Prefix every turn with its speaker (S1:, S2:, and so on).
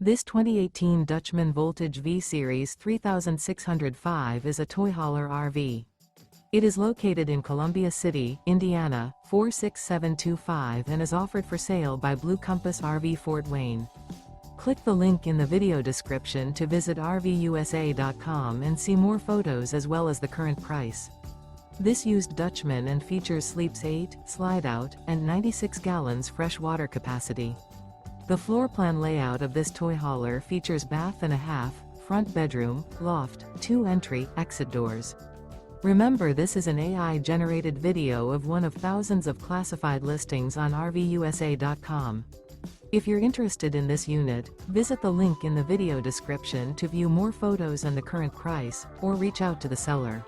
S1: This 2018 Dutchmen Voltage V-Series 3605 is a toy hauler RV. It is located in Columbia City, Indiana, 46725 and is offered for sale by Blue Compass RV Fort Wayne. Click the link in the video description to visit RVUSA.com and see more photos as well as the current price. This used Dutchman and features sleeps 8, slide-out, and 96 gallons fresh water capacity. The floor plan layout of this toy hauler features bath and a half, front bedroom, loft, 2 entry, exit doors. Remember, this is an AI-generated video of one of thousands of classified listings on RVUSA.com. If you're interested in this unit, visit the link in the video description to view more photos and the current price, or reach out to the seller.